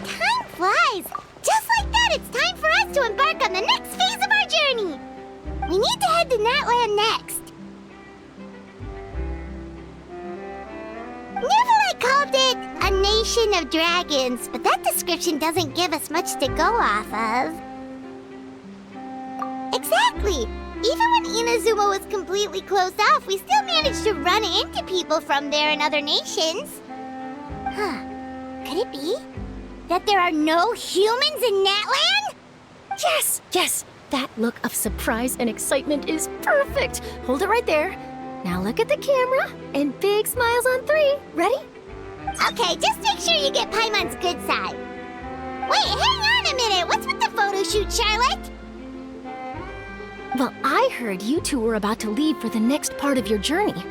time flies! Just like that, it's time for us to embark on the next phase of our journey! We need to head to Natlan next. Neverlight called it a nation of dragons, but that description doesn't give us much to go off of. Exactly! Even when Inazuma was completely closed off, we still managed to run into people from there in other nations. Huh. Could it be that there are no humans in Natlan? Yes, yes! That look of surprise and excitement is perfect! Hold it right there. Now look at the camera, and big smiles on 3. Ready? Okay, just make sure you get Paimon's good side. Wait, hang on a minute! What's with the photo shoot, Charlotte? Well, I heard you two were about to leave for the next part of your journey.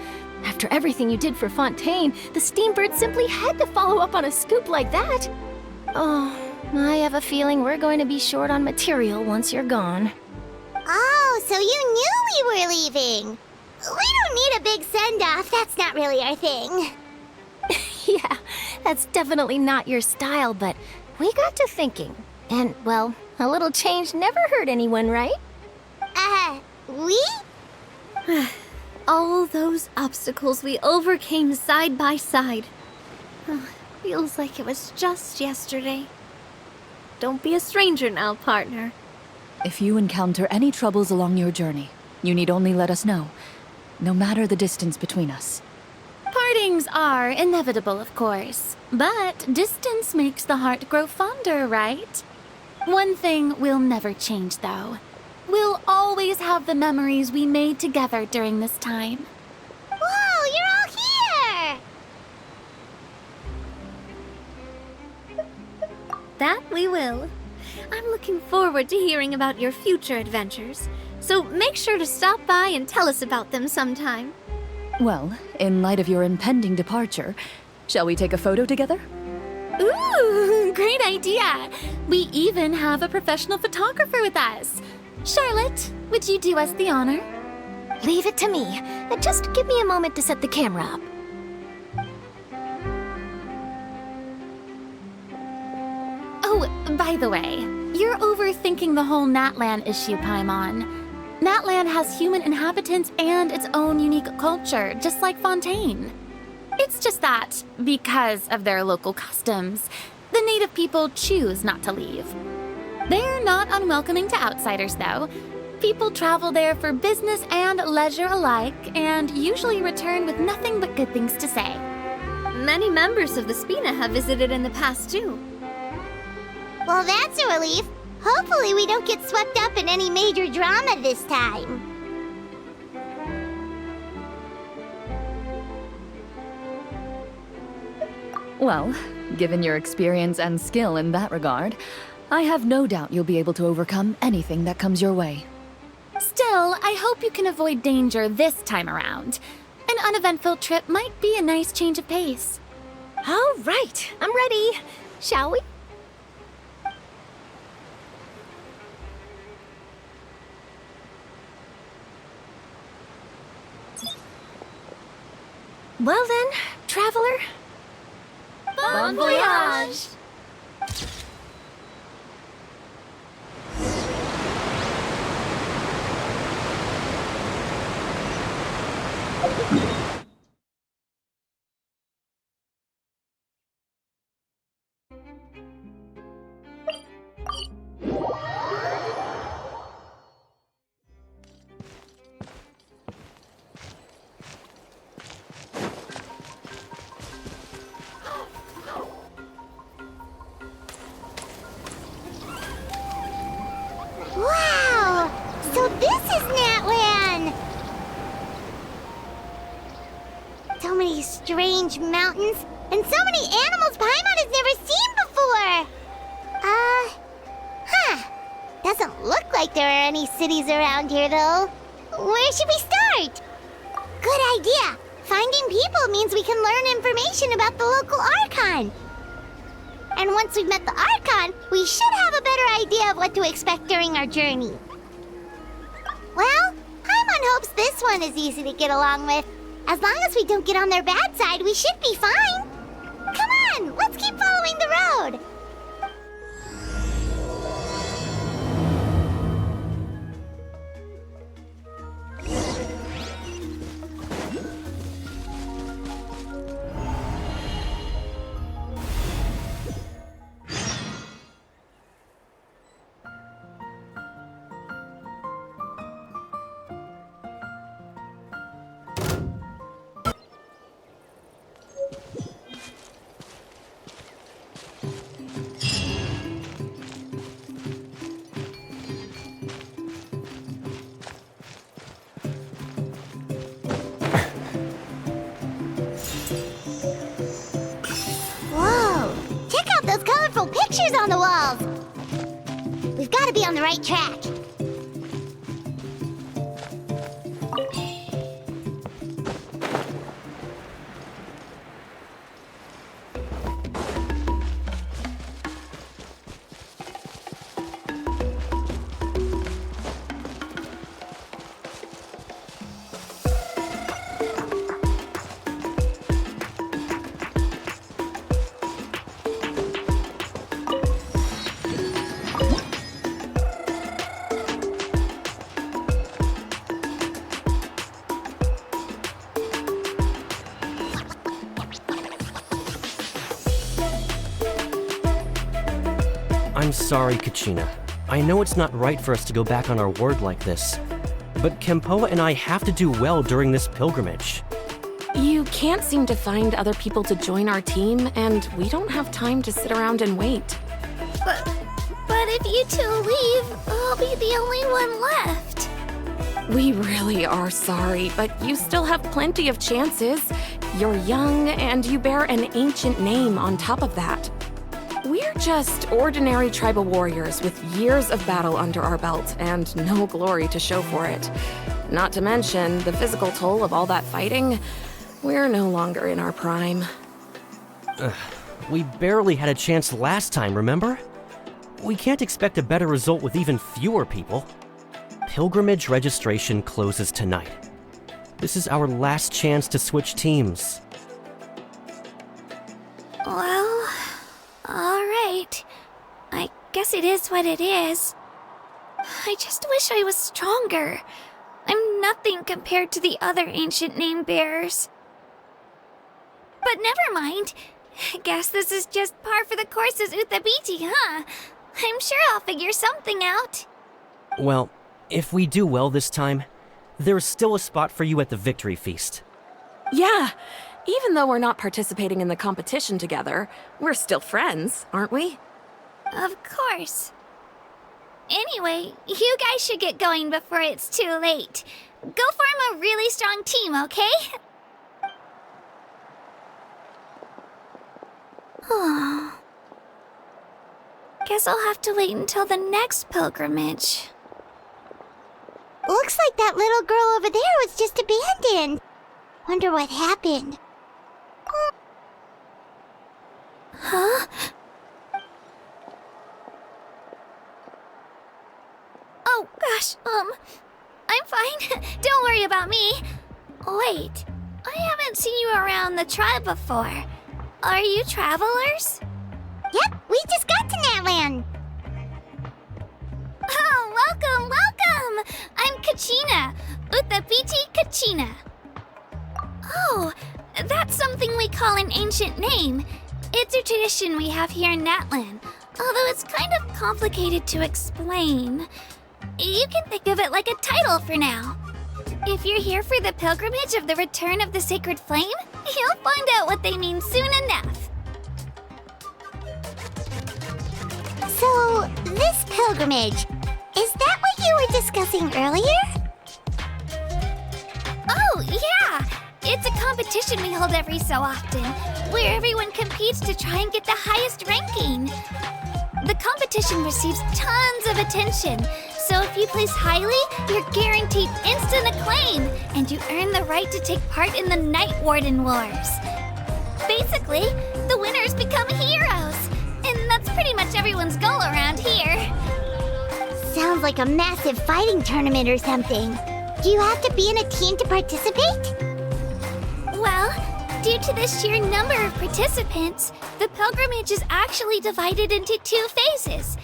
After everything you did for Fontaine, the Steambird simply had to follow up on a scoop like that. Oh, I have a feeling we're going to be short on material once you're gone. Oh, so you knew we were leaving. We don't need a big send-off. That's not really our thing. Yeah, that's definitely not your style, but we got to thinking. And, well, a little change never hurt anyone, right? We? All those obstacles we overcame side by side. Feels like it was just yesterday. Don't be a stranger now, partner. If you encounter any troubles along your journey, you need only let us know, no matter the distance between us. Partings are inevitable, of course, but distance makes the heart grow fonder, right? One thing will never change, though. We'll always have the memories we made together during this time. Whoa, you're all here! That we will. I'm looking forward to hearing about your future adventures, so make sure to stop by and tell us about them sometime. Well, in light of your impending departure, shall we take a photo together? Ooh, great idea! We even have a professional photographer with us. Charlotte, would you do us the honor? Leave it to me. Just give me a moment to set the camera up. Oh, by the way, you're overthinking the whole Natlan issue, Paimon. Natlan has human inhabitants and its own unique culture, just like Fontaine. It's just that, because of their local customs, the native people choose not to leave. They're not unwelcoming to outsiders, though. People travel there for business and leisure alike, and usually return with nothing but good things to say. Many members of the Spina have visited in the past, too. Well, that's a relief. Hopefully we don't get swept up in any major drama this time. Well, given your experience and skill in that regard, I have no doubt you'll be able to overcome anything that comes your way. Still, I hope you can avoid danger this time around. An uneventful trip might be a nice change of pace. All right, I'm ready. Shall we? Well then, traveler. Bon voyage! Wow! So this is Natlan! So many strange mountains, and so many animals Paimon has never seen before! Doesn't look like there are any cities around here, though. Where should we start? Good idea! Finding people means we can learn information about the local Archon. And once we've met the Archon, we should have a better idea of what to expect during our journey. Well, Paimon hopes this one is easy to get along with. As long as we don't get on their bad side, we should be fine. Come on, let's keep following the road. pictures on the walls! We've got to be on the right track. I'm sorry, Kachina. I know it's not right for us to go back on our word like this, but Kempoa and I have to do well during this pilgrimage. You can't seem to find other people to join our team, and we don't have time to sit around and wait. But if you two leave, I'll be the only one left. We really are sorry, but you still have plenty of chances. You're young, and you bear an ancient name on top of that. We're just ordinary tribal warriors with years of battle under our belt and no glory to show for it. Not to mention the physical toll of all that fighting. We're no longer in our prime. We barely had a chance last time, remember? We can't expect a better result with even fewer people. Pilgrimage registration closes tonight. This is our last chance to switch teams. Well, alright. I guess it is what it is. I just wish I was stronger. I'm nothing compared to the other ancient name bearers. But never mind. Guess this is just par for the course as Utabiti, huh? I'm sure I'll figure something out. Well, if we do well this time, there's still a spot for you at the victory feast. Yeah, even though we're not participating in the competition together, we're still friends, aren't we? Of course. Anyway, you guys should get going before it's too late. Go form a really strong team, okay? Guess I'll have to wait until the next pilgrimage. Looks like that little girl over there was just abandoned. Wonder what happened. Huh? Oh, gosh, I'm fine. Don't worry about me. Wait, I haven't seen you around the tribe before. Are you travelers? Yep, we just got to Natlan. Oh, welcome, welcome! I'm Kachina, Utabiti Kachina. Oh, that's something we call an ancient name. It's a tradition we have here in Natlan, although it's kind of complicated to explain. You can think of it like a title for now. If you're here for the pilgrimage of the return of the sacred flame, you'll find out what they mean soon enough. So, this pilgrimage, is that what you were discussing earlier? Oh, yeah! It's a competition we hold every so often, where everyone competes to try and get the highest ranking. The competition receives tons of attention, so if you place highly, you're guaranteed instant acclaim, and you earn the right to take part in the Night Warden Wars. Basically, the winners become heroes, and that's pretty much everyone's goal around here. Sounds like a massive fighting tournament or something. Do you have to be in a team to participate? Well, due to the sheer number of participants, the pilgrimage is actually divided into 2 phases.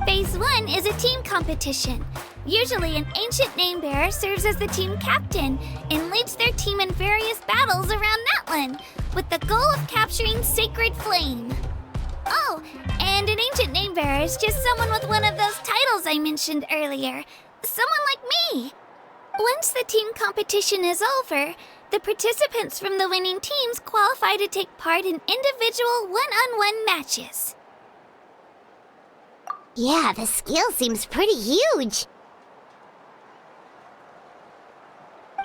Phase 1 is a team competition. Usually an ancient name bearer serves as the team captain and leads their team in various battles around Natlan, with the goal of capturing Sacred Flame. Oh, and an ancient name bearer is just someone with one of those titles I mentioned earlier. Someone like me. Once the team competition is over, the participants from the winning teams qualify to take part in individual one-on-one matches. Yeah, the scale seems pretty huge.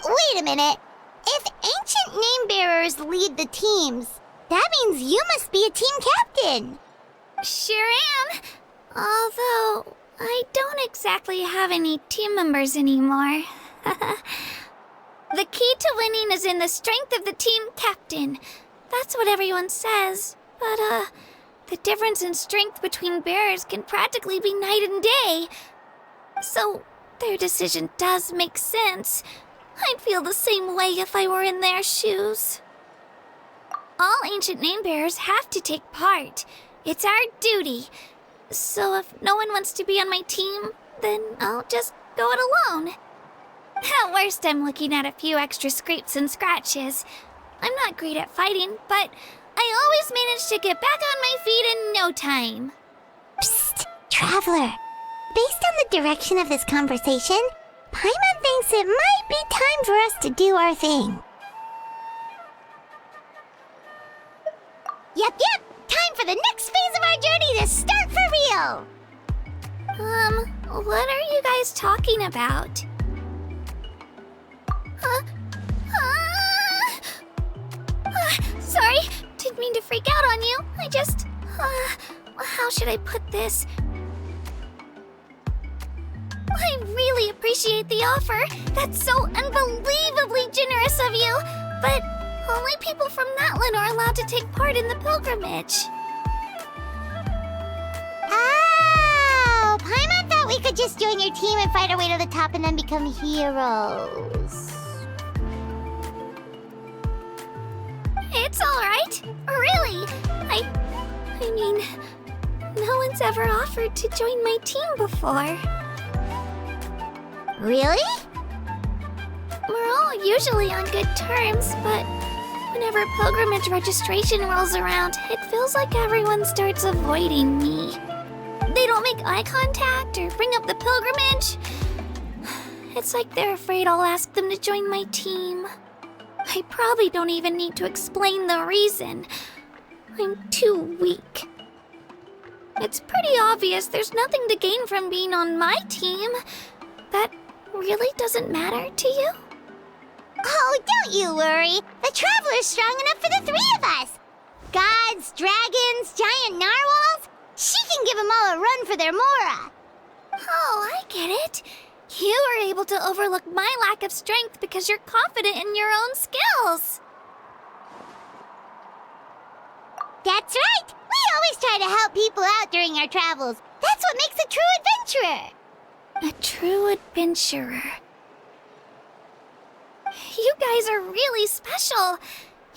Wait a minute. If ancient name bearers lead the teams, that means you must be a team captain. Sure am. Although, I don't exactly have any team members anymore. The key to winning is in the strength of the team captain. That's what everyone says. But, the difference in strength between bearers can practically be night and day. So, their decision does make sense. I'd feel the same way if I were in their shoes. All ancient name bearers have to take part. It's our duty. So if no one wants to be on my team, then I'll just go it alone. At worst, I'm looking at a few extra scrapes and scratches. I'm not great at fighting, but I always manage to get back on my feet in no time. Psst, Traveler. Based on the direction of this conversation, Paimon thinks it might be time for us to do our thing. Yep. Time for the next phase of our journey to start for real. What are you guys talking about? Sorry, didn't mean to freak out on you. I just, how should I put this? I really appreciate the offer. That's so unbelievably generous of you. But only people from Natlan are allowed to take part in the pilgrimage. Oh, Paimon thought we could just join your team and fight our way to the top and then become heroes. It's all right. Really. I mean, no one's ever offered to join my team before. Really? We're all usually on good terms, but whenever pilgrimage registration rolls around, it feels like everyone starts avoiding me. They don't make eye contact or bring up the pilgrimage. It's like they're afraid I'll ask them to join my team. I probably don't even need to explain the reason. I'm too weak. It's pretty obvious there's nothing to gain from being on my team. That really doesn't matter to you? Oh, don't you worry. The Traveler's strong enough for the three of us. Gods, dragons, giant narwhals. She can give them all a run for their Mora. Oh, I get it. You were able to overlook my lack of strength because you're confident in your own skills. That's right. We always try to help people out during our travels. That's what makes a true adventurer. A true adventurer. You guys are really special.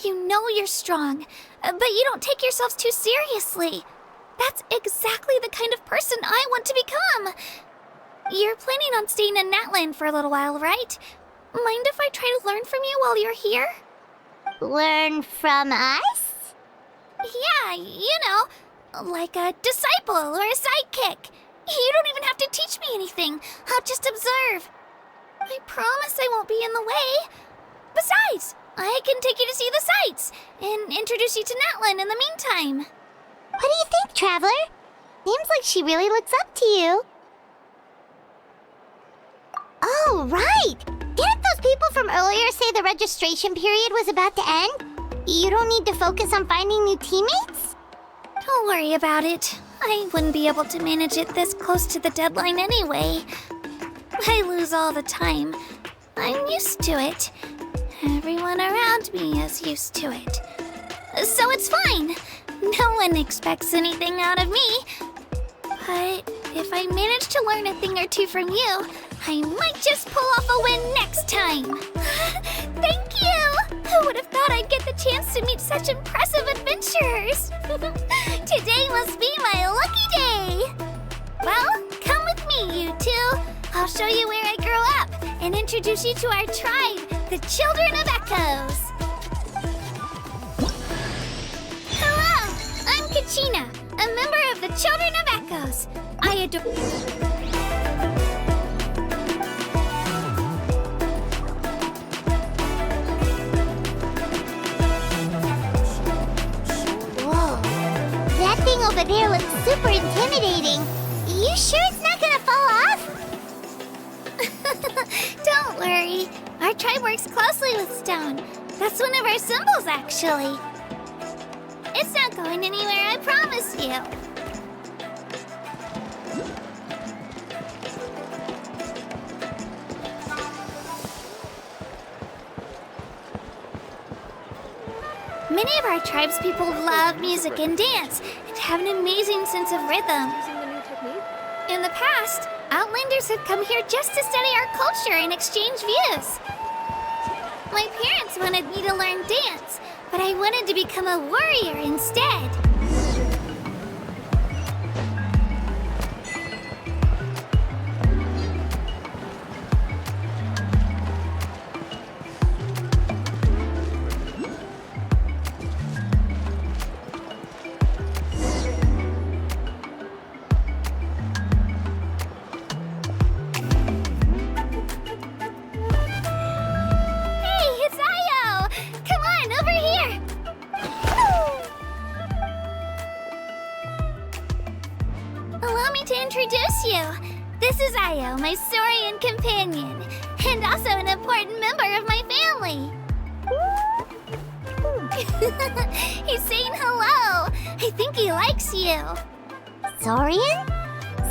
You know you're strong, but you don't take yourselves too seriously. That's exactly the kind of person I want to become. You're planning on staying in Natlan for a little while, right? Mind if I try to learn from you while you're here? Learn from us? Yeah, you know, like a disciple or a sidekick. You don't even have to teach me anything. I'll just observe. I promise I won't be in the way. Besides, I can take you to see the sights and introduce you to Natlan in the meantime. What do you think, Traveler? Seems like she really looks up to you. Oh, right! Didn't those people from earlier say the registration period was about to end? You don't need to focus on finding new teammates? Don't worry about it. I wouldn't be able to manage it this close to the deadline anyway. I lose all the time. I'm used to it. Everyone around me is used to it. So it's fine. No one expects anything out of me. But if I manage to learn a thing or two from you, I might just pull off a win next time. Thank you! Who would have thought I'd get the chance to meet such impressive adventurers? Today must be my lucky day. Well, come with me, you two. I'll show you where I grew up and introduce you to our tribe, the Children of Echoes. Hello, I'm Kachina, a member of the Children of Echoes. I adore... Whoa, that thing over there looks super intimidating. You sure it's not gonna fall off? Don't worry. Our tribe works closely with stone. That's one of our symbols, actually. It's not going anywhere, I promise you. Many of our tribe's people love music and dance and have an amazing sense of rhythm. In the past, Outlanders have come here just to study our culture and exchange views. My parents wanted me to learn dance, but I wanted to become a warrior instead. This is Io, my Saurian companion, and also an important member of my family. He's saying hello. I think he likes you. Saurian?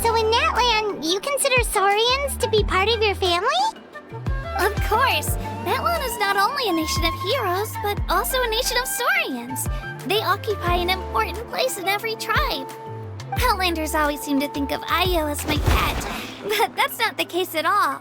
So in Natlan, you consider Saurians to be part of your family? Of course. Natlan is not only a nation of heroes, but also a nation of Saurians. They occupy an important place in every tribe. Outlanders always seem to think of Io as my pet, but that's not the case at all.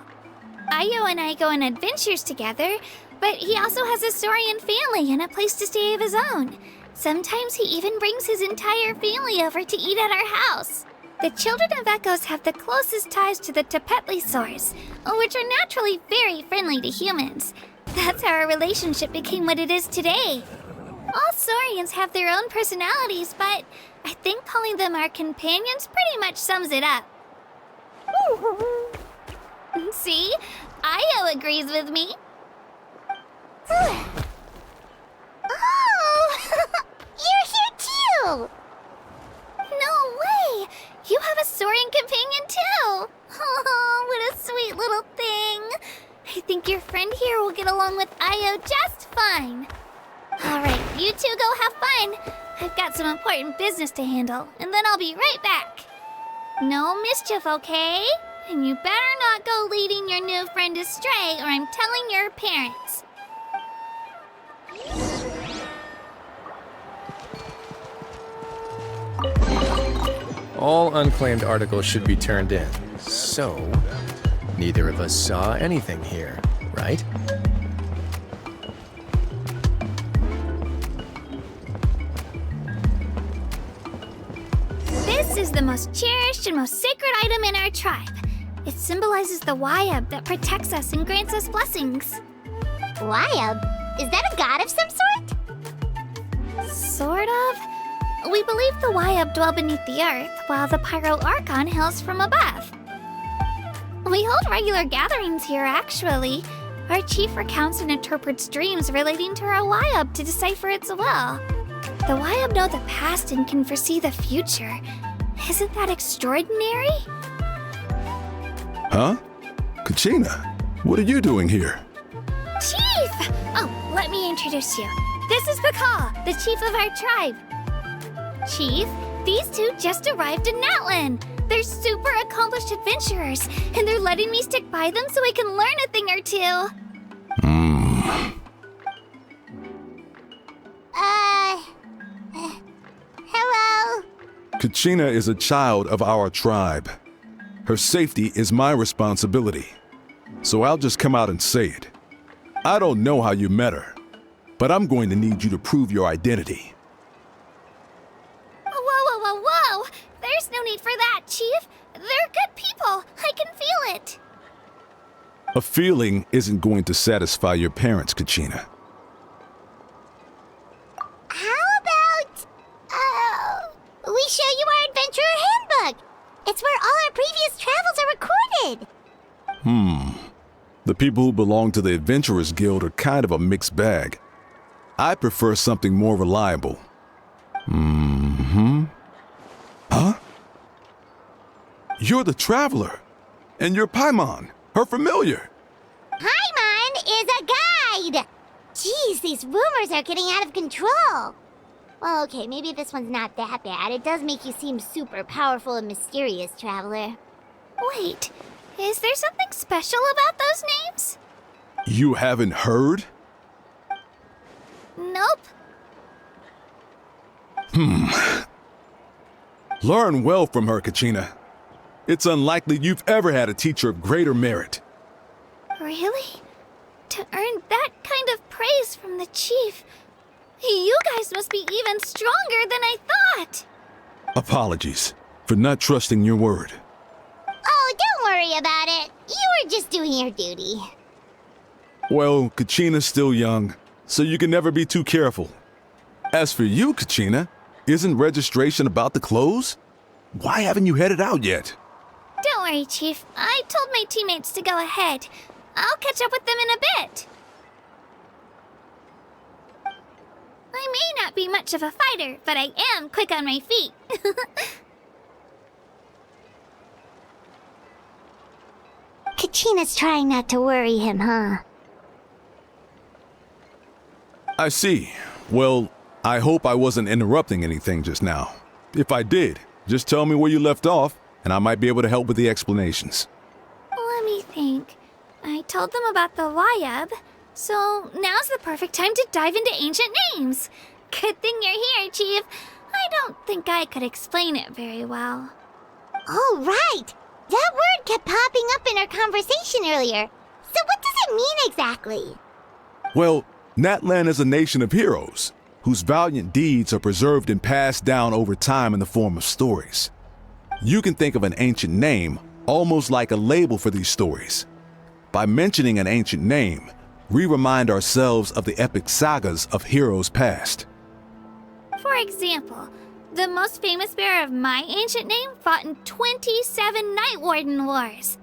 Io and I go on adventures together, but he also has a Saurian family and a place to stay of his own. Sometimes he even brings his entire family over to eat at our house. The children of Echoes have the closest ties to the Tepetlisaurs, which are naturally very friendly to humans. That's how our relationship became what it is today. All Saurians have their own personalities, but I think calling them our companions pretty much sums it up. See? Io agrees with me. Oh! You're here too! No way! You have a Saurian companion too! Oh, what a sweet little thing! I think your friend here will get along with Io just fine. Alright, you two go have fun. I've got some important business to handle, and then I'll be right back. No mischief, okay? And you better not go leading your new friend astray, or I'm telling your parents. All unclaimed articles should be turned in. So, neither of us saw anything here, right? This is the most cherished and most sacred item in our tribe. It symbolizes the Wyab that protects us and grants us blessings. Wyab? Is that a god of some sort? Sort of. We believe the Wyab dwell beneath the earth, while the Pyro Archon hails from above. We hold regular gatherings here, actually. Our chief recounts and interprets dreams relating to our Wyab to decipher its will. The Wyab know the past and can foresee the future. Isn't that extraordinary? Huh? Kachina, what are you doing here? Chief! Oh, let me introduce you. This is Pakal, the chief of our tribe. Chief, these two just arrived in Natlan. They're super accomplished adventurers, and they're letting me stick by them so I can learn a thing or two. Hello? Kachina is a child of our tribe. Her safety is my responsibility. So I'll just come out and say it. I don't know how you met her, but I'm going to need you to prove your identity. Whoa. There's no need for that, Chief. They're good people. I can feel it. A feeling isn't going to satisfy your parents, Kachina. How about, we show you our adventurer handbook? It's where all our previous travels are recorded. The people who belong to the Adventurers Guild are kind of a mixed bag. I prefer something more reliable. Huh? You're the Traveler, and you're Paimon, her familiar. Paimon is a guide! Jeez, these rumors are getting out of control. Well, okay, maybe this one's not that bad. It does make you seem super powerful and mysterious, Traveler. Wait, is there something special about those names? You haven't heard? Nope. Learn well from her, Kachina. It's unlikely you've ever had a teacher of greater merit. Really? To earn that kind of praise from the chief, you guys must be even stronger than I thought. Apologies for not trusting your word. Oh, don't worry about it. You were just doing your duty. Well, Kachina's still young, so you can never be too careful. As for you, Kachina, isn't registration about to close? Why haven't you headed out yet? Don't worry, Chief. I told my teammates to go ahead. I'll catch up with them in a bit. I may not be much of a fighter, but I am quick on my feet. Kachina's trying not to worry him, huh? I see. Well, I hope I wasn't interrupting anything just now. If I did, just tell me where you left off, and I might be able to help with the explanations. Let me think. I told them about the Wayab, so now's the perfect time to dive into ancient names. Good thing you're here, Chief. I don't think I could explain it very well. Oh, right! That word kept popping up in our conversation earlier. So what does it mean exactly? Well, Natlan is a nation of heroes, whose valiant deeds are preserved and passed down over time in the form of stories. You can think of an ancient name almost like a label for these stories. By mentioning an ancient name, we remind ourselves of the epic sagas of heroes past. For example, the most famous bearer of my ancient name fought in 27 Night Warden Wars.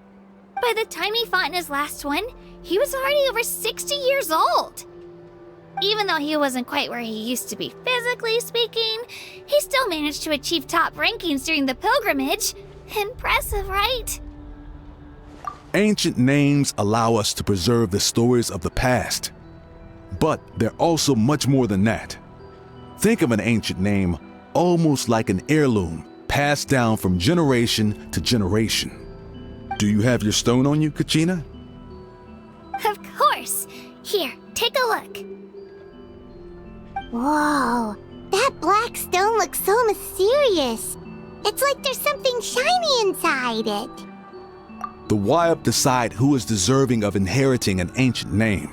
By the time he fought in his last one, he was already over 60 years old. Even though he wasn't quite where he used to be physically speaking, he still managed to achieve top rankings during the pilgrimage. Impressive, right? Ancient names allow us to preserve the stories of the past. But they're also much more than that. Think of an ancient name almost like an heirloom passed down from generation to generation. Do you have your stone on you, Kachina? Of course. Here, take a look. Whoa, that black stone looks so mysterious. It's like there's something shiny inside it. The Wayab decide who is deserving of inheriting an ancient name.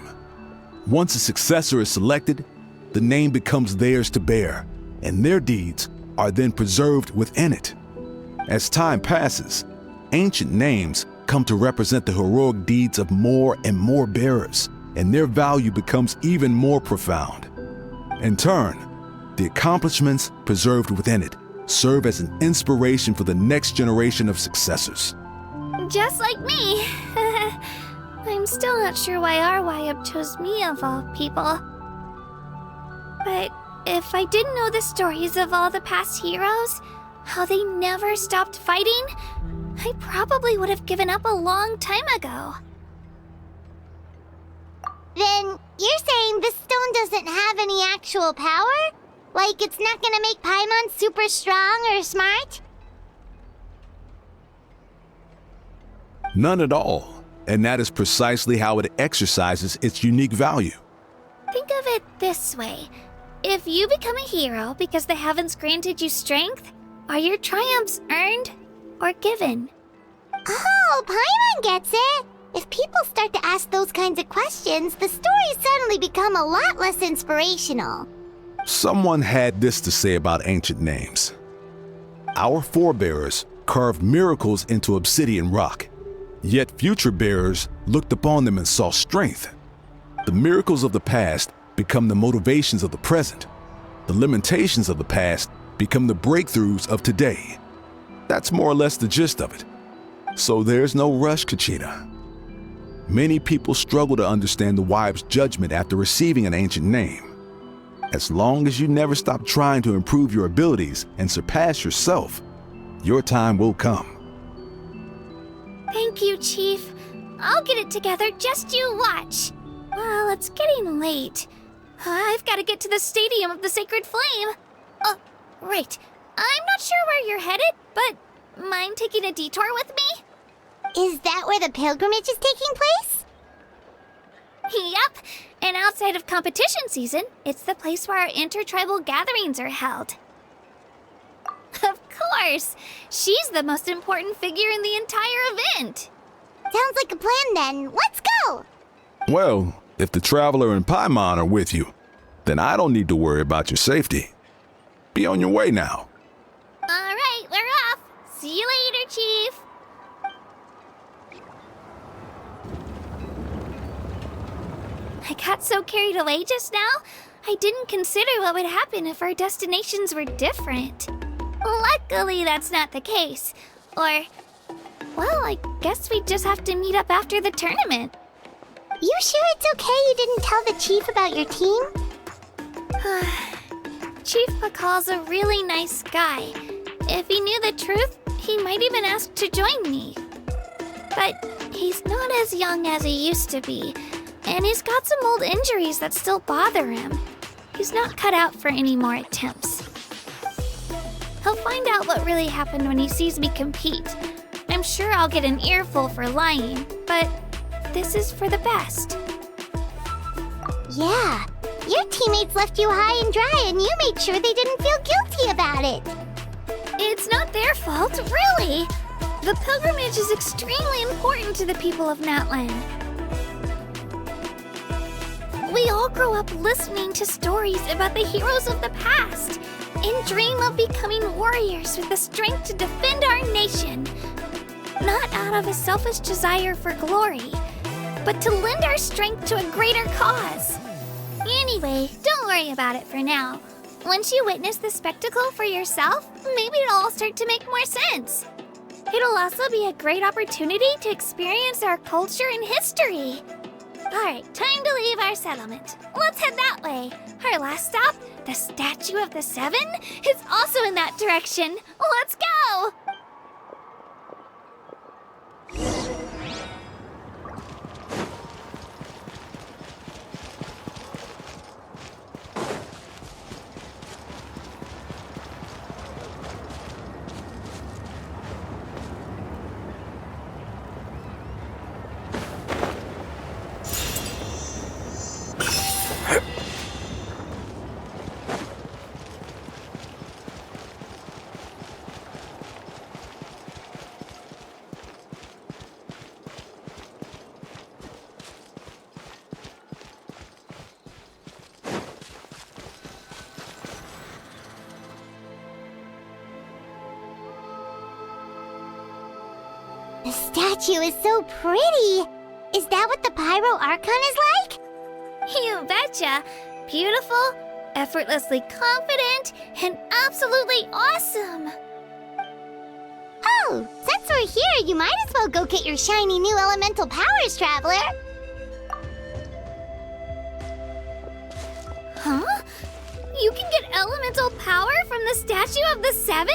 Once a successor is selected, the name becomes theirs to bear, and their deeds are then preserved within it. As time passes, ancient names come to represent the heroic deeds of more and more bearers, and their value becomes even more profound. In turn, the accomplishments preserved within it serve as an inspiration for the next generation of successors. Just like me. I'm still not sure why our Wayab chose me of all people. But if I didn't know the stories of all the past heroes, how they never stopped fighting, I probably would have given up a long time ago. Then you're saying this stone doesn't have any actual power? Like it's not gonna make Paimon super strong or smart? None at all, and that is precisely how it exercises its unique value. Think of it this way. If you become a hero because the heavens granted you strength, are your triumphs earned or given? Oh, Paimon gets it! If people start to ask those kinds of questions, the stories suddenly become a lot less inspirational. Someone had this to say about ancient names. Our forebears carved miracles into obsidian rock, yet future bearers looked upon them and saw strength. The miracles of the past become the motivations of the present. The limitations of the past become the breakthroughs of today. That's more or less the gist of it. So there's no rush, Kachina. Many people struggle to understand the Wayab's judgment after receiving an ancient name. As long as you never stop trying to improve your abilities and surpass yourself, your time will come. Thank you, Chief. I'll get it together, just you watch. Well, it's getting late. I've got to get to the Stadium of the Sacred Flame. Oh, right. I'm not sure where you're headed, but mind taking a detour with me? Is that where the pilgrimage is taking place? Yep. And outside of competition season, it's the place where our intertribal gatherings are held. Of course! She's the most important figure in the entire event! Sounds like a plan then. Let's go! Well, if the Traveler and Paimon are with you, then I don't need to worry about your safety. Be on your way now. Alright, we're off! See you later, Chief! I got so carried away just now, I didn't consider what would happen if our destinations were different. Luckily, that's not the case. Or, well, I guess we just have to meet up after the tournament. You sure it's okay you didn't tell the chief about your team? Chief Pakal's a really nice guy. If he knew the truth, he might even ask to join me. But he's not as young as he used to be, and he's got some old injuries that still bother him. He's not cut out for any more attempts. He'll find out what really happened when he sees me compete. I'm sure I'll get an earful for lying, but this is for the best. Yeah, your teammates left you high and dry and you made sure they didn't feel guilty about it. It's not their fault, really. The pilgrimage is extremely important to the people of Natlan. We all grow up listening to stories about the heroes of the past and dream of becoming warriors with the strength to defend our nation. Not out of a selfish desire for glory, but to lend our strength to a greater cause. Anyway, don't worry about it for now. Once you witness the spectacle for yourself, maybe it'll all start to make more sense. It'll also be a great opportunity to experience our culture and history. Alright, time to leave our settlement. Let's head that way. Our last stop, the Statue of the Seven, is also in that direction. Let's go! The statue is so pretty. Is that what the Pyro Archon is like? You betcha! Beautiful, effortlessly confident, and absolutely awesome! Oh, since we're here, you might as well go get your shiny new elemental powers, Traveler. Huh? You can get elemental power from the Statue of the Seven?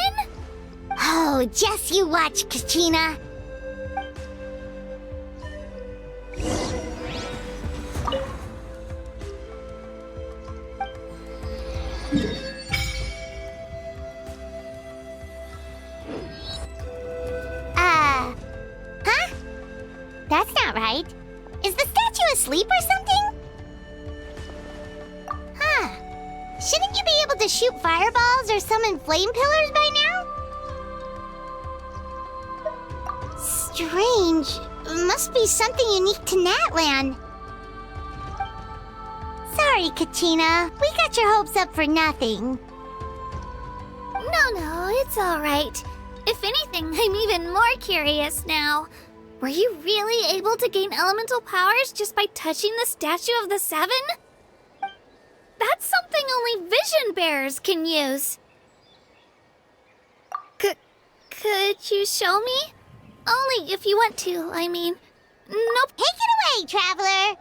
Oh, just you watch, Kachina. Huh? That's not right. Is the statue asleep or something? Huh. Shouldn't you be able to shoot fireballs or summon flame pillars by now? Strange. Must be something unique to Natlan. Sorry, Kachina. We got your hopes up for nothing. No, it's alright. If anything, I'm even more curious now. Were you really able to gain elemental powers just by touching the Statue of the Seven? That's something only vision bearers can use. Could you show me? Only if you want to, I mean. Nope. Take it away, Traveler!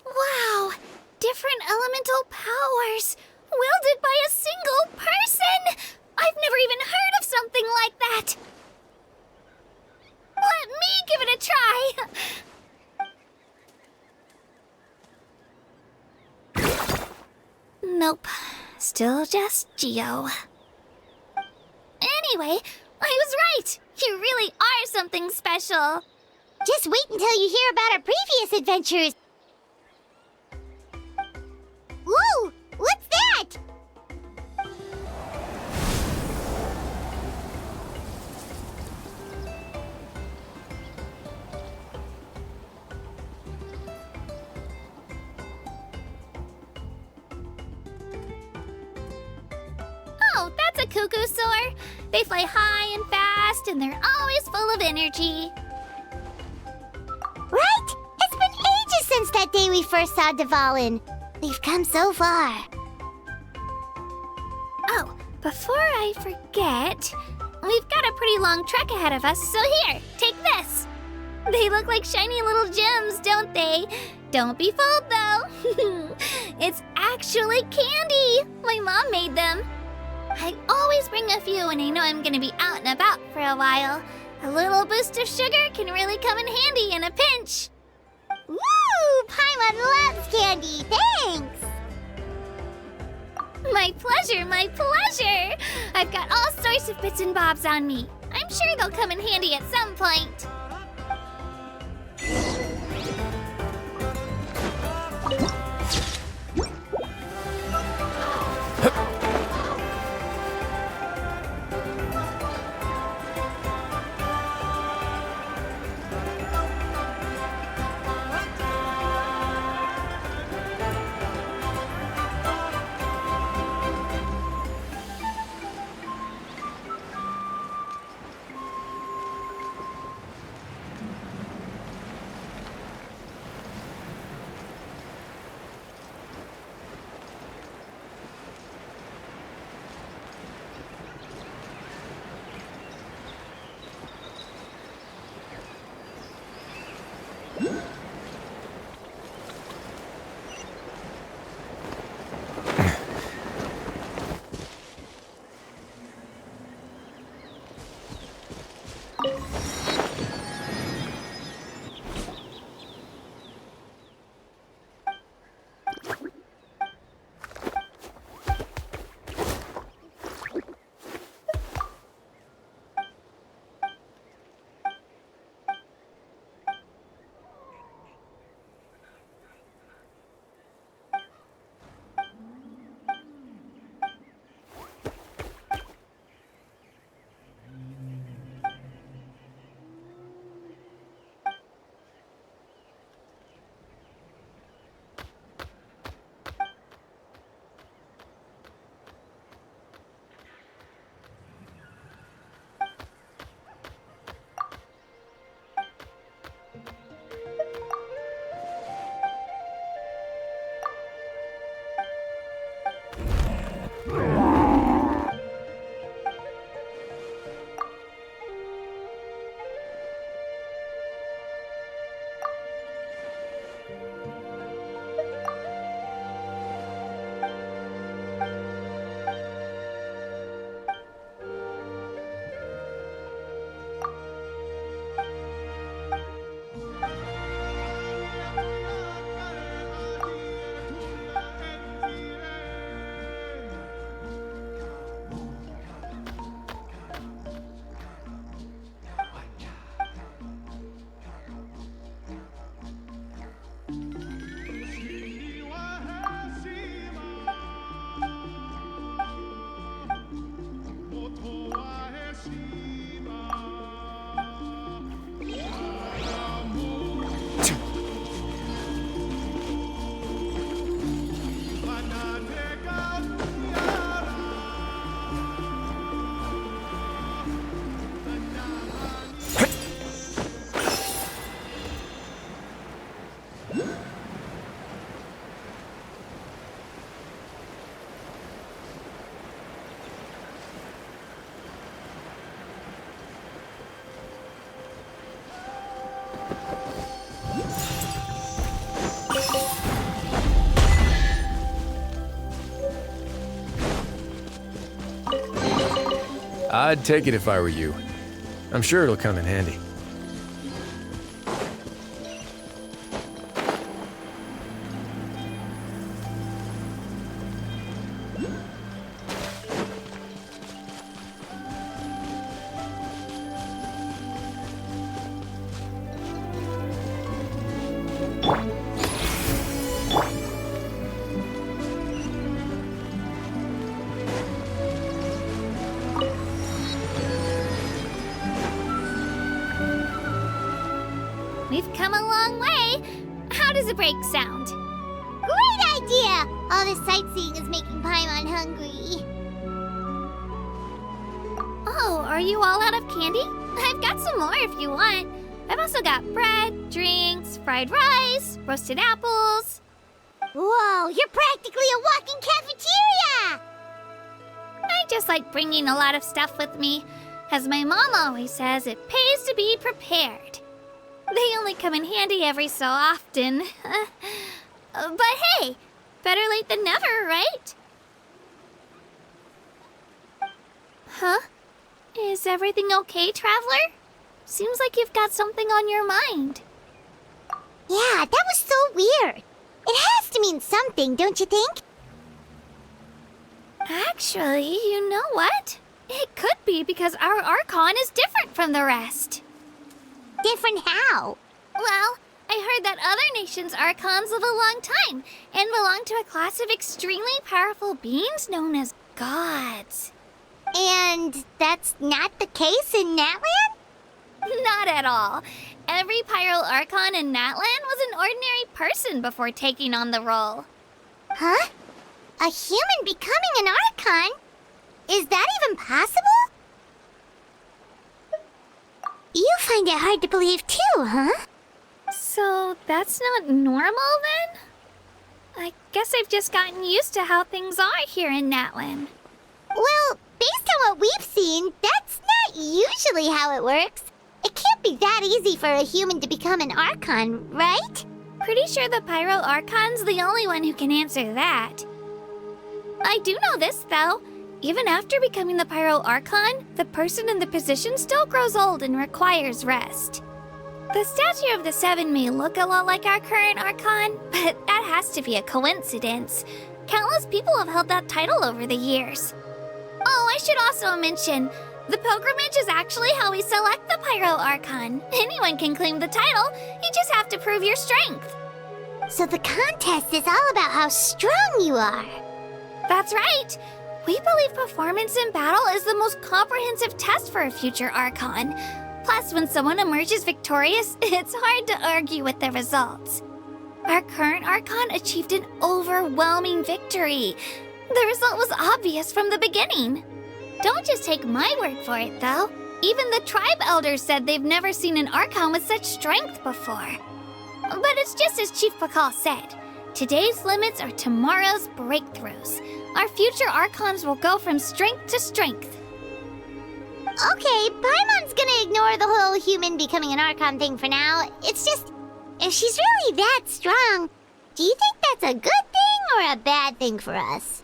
Wow! Different elemental powers! Wielded by a single person! I've never even heard of something like that! Let me give it a try! Nope. Still just Geo. Anyway, I was right! You really are something special! Just wait until you hear about our previous adventures. Whoa! What's that? Oh, that's a cuckoo soar. They fly high and fast, and they're always full of energy. Right? It's been ages since that day we first saw Dvalin. We've come so far. Oh, before I forget, we've got a pretty long trek ahead of us, so here, take this. They look like shiny little gems, don't they? Don't be fooled, though. It's actually candy. My mom made them. I always bring a few when I know I'm gonna be out and about for a while. A little boost of sugar can really come in handy in a pinch. Woo! Paimon loves candy. Thanks. My pleasure, my pleasure. I've got all sorts of bits and bobs on me. I'm sure they'll come in handy at some point. I'd take it if I were you. I'm sure it'll come in handy. we've come a long way. How does a break sound? Great idea! All this sightseeing is making Paimon hungry. Oh, are you all out of candy? I've got some more if you want. I've also got bread, drinks, fried rice, roasted apples. Whoa, you're practically a walking cafeteria! I just like bringing a lot of stuff with me. As my mom always says, it pays to be prepared. They only come in handy every so often. But hey, better late than never, right? Huh? Is everything okay, Traveler? Seems like you've got something on your mind. Yeah, that was so weird. It has to mean something, don't you think? Actually, you know what? It could be because our Archon is different from the rest. Different how? Well, I heard that other nations' Archons live a long time and belong to a class of extremely powerful beings known as gods. And that's not the case in Natlan? Not at all. Every Pyro Archon in Natlan was an ordinary person before taking on the role. Huh? A human becoming an Archon? Is that even possible? You find it hard to believe too, huh? So that's not normal then? I guess I've just gotten used to how things are here in Natlan. Well, based on what we've seen, that's not usually how it works. It can't be that easy for a human to become an Archon, right? Pretty sure the Pyro Archon's the only one who can answer that. I do know this, though. Even after becoming the Pyro Archon, the person in the position still grows old and requires rest. The statue of the Seven may look a lot like our current Archon, but that has to be a coincidence. Countless people have held that title over the years. Oh, I should also mention, the pilgrimage is actually how we select the Pyro Archon. Anyone can claim the title, you just have to prove your strength. So the contest is all about how strong you are. That's right. We believe performance in battle is the most comprehensive test for a future Archon. Plus, when someone emerges victorious, it's hard to argue with the results. Our current Archon achieved an overwhelming victory. The result was obvious from the beginning. Don't just take my word for it, though. Even the tribe elders said they've never seen an Archon with such strength before. But it's just as Chief Pakal said. Today's limits are tomorrow's breakthroughs. Our future Archons will go from strength to strength. Okay, Paimon's gonna ignore the whole human becoming an Archon thing for now. It's just, if she's really that strong, do you think that's a good thing or a bad thing for us?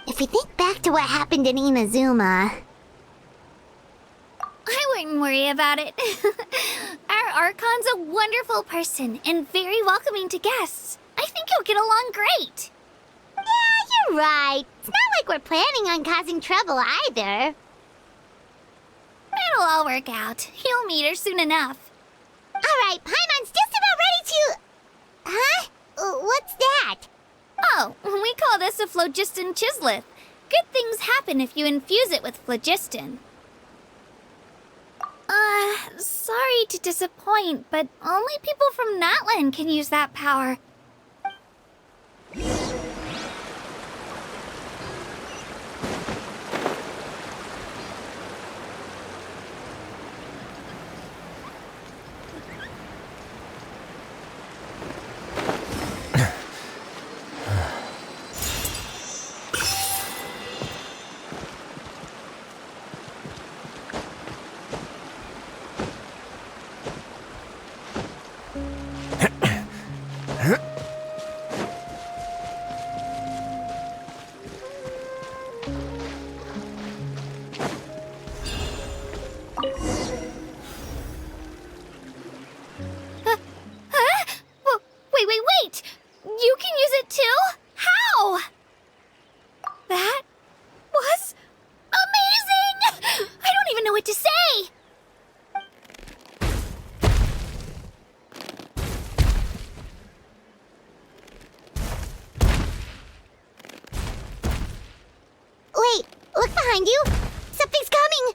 If we think back to what happened in Inazuma... I wouldn't worry about it. Our Archon's a wonderful person and very welcoming to guests. I think you'll get along great. Yeah, you're right. It's not like we're planning on causing trouble either. It'll all work out. You'll meet her soon enough. Alright, Paimon's just about ready to... Huh? What's that? Oh, we call this a phlogiston chisleth. Good things happen if you infuse it with phlogiston. Sorry to disappoint, but only people from Natlan can use that power. Wait! You can use it too? How? That was amazing! I don't even know what to say! Wait, look behind you! Something's coming!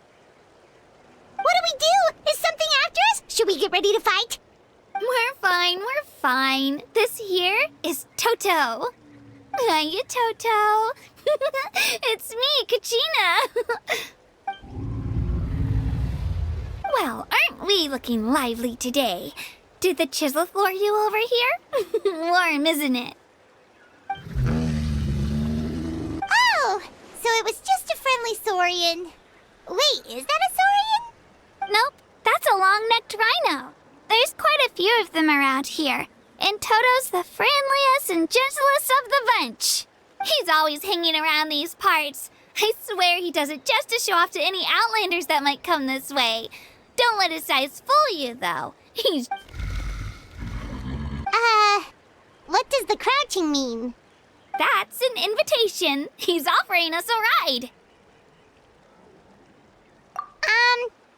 What do? Is something after us? Should we get ready to fight? More Toto. Hiya, Toto. It's me, Kachina. Well, aren't we looking lively today? Did the chisel floor you over here? Warm, isn't it? Oh, so it was just a friendly saurian. Wait, is that a saurian? Nope, that's a long-necked rhino. There's quite a few of them around here, and Toto's the friendliest and gentlest of the bunch. He's always hanging around these parts. I swear he does it just to show off to any outlanders that might come this way. Don't let his size fool you, though. He's... What does the crouching mean? That's an invitation. He's offering us a ride.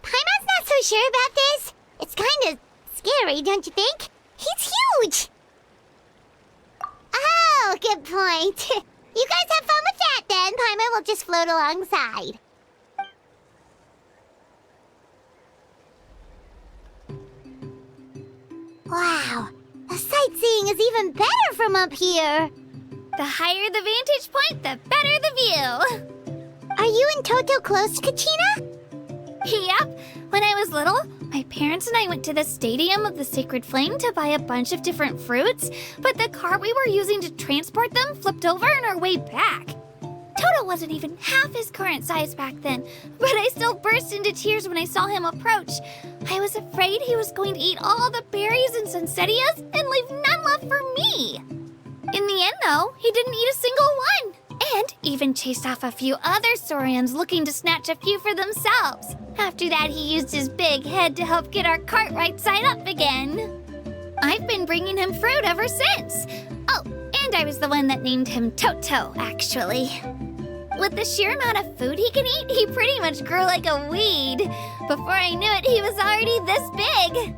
Paimon's not so sure about this. It's kind of scary, don't you think? He's huge! Oh, good point. You guys have fun with that then. Paimon will just float alongside. Wow, the sightseeing is even better from up here. The higher the vantage point, the better the view. Are you and Toto close, Kachina? Yep. When I was little, my parents and I went to the Stadium of the Sacred Flame to buy a bunch of different fruits, but the cart we were using to transport them flipped over on our way back. Toto wasn't even half his current size back then, but I still burst into tears when I saw him approach. I was afraid he was going to eat all the berries and sunsettias and leave none left for me. In the end, though, he didn't eat a single one, and even chased off a few other saurians looking to snatch a few for themselves. After that, he used his big head to help get our cart right side up again. I've been bringing him fruit ever since. Oh, and I was the one that named him Toto, actually. With the sheer amount of food he can eat, he pretty much grew like a weed. Before I knew it, he was already this big.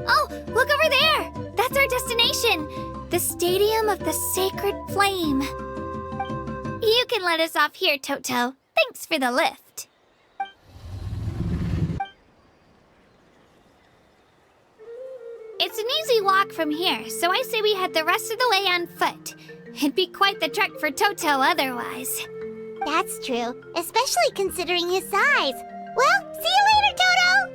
Oh, look over there! That's our destination, the Stadium of the Sacred Flame. You can let us off here, Toto. Thanks for the lift. It's an easy walk from here, so I say we head the rest of the way on foot. It'd be quite the trek for Toto otherwise. That's true, especially considering his size. Well, see you later, Toto!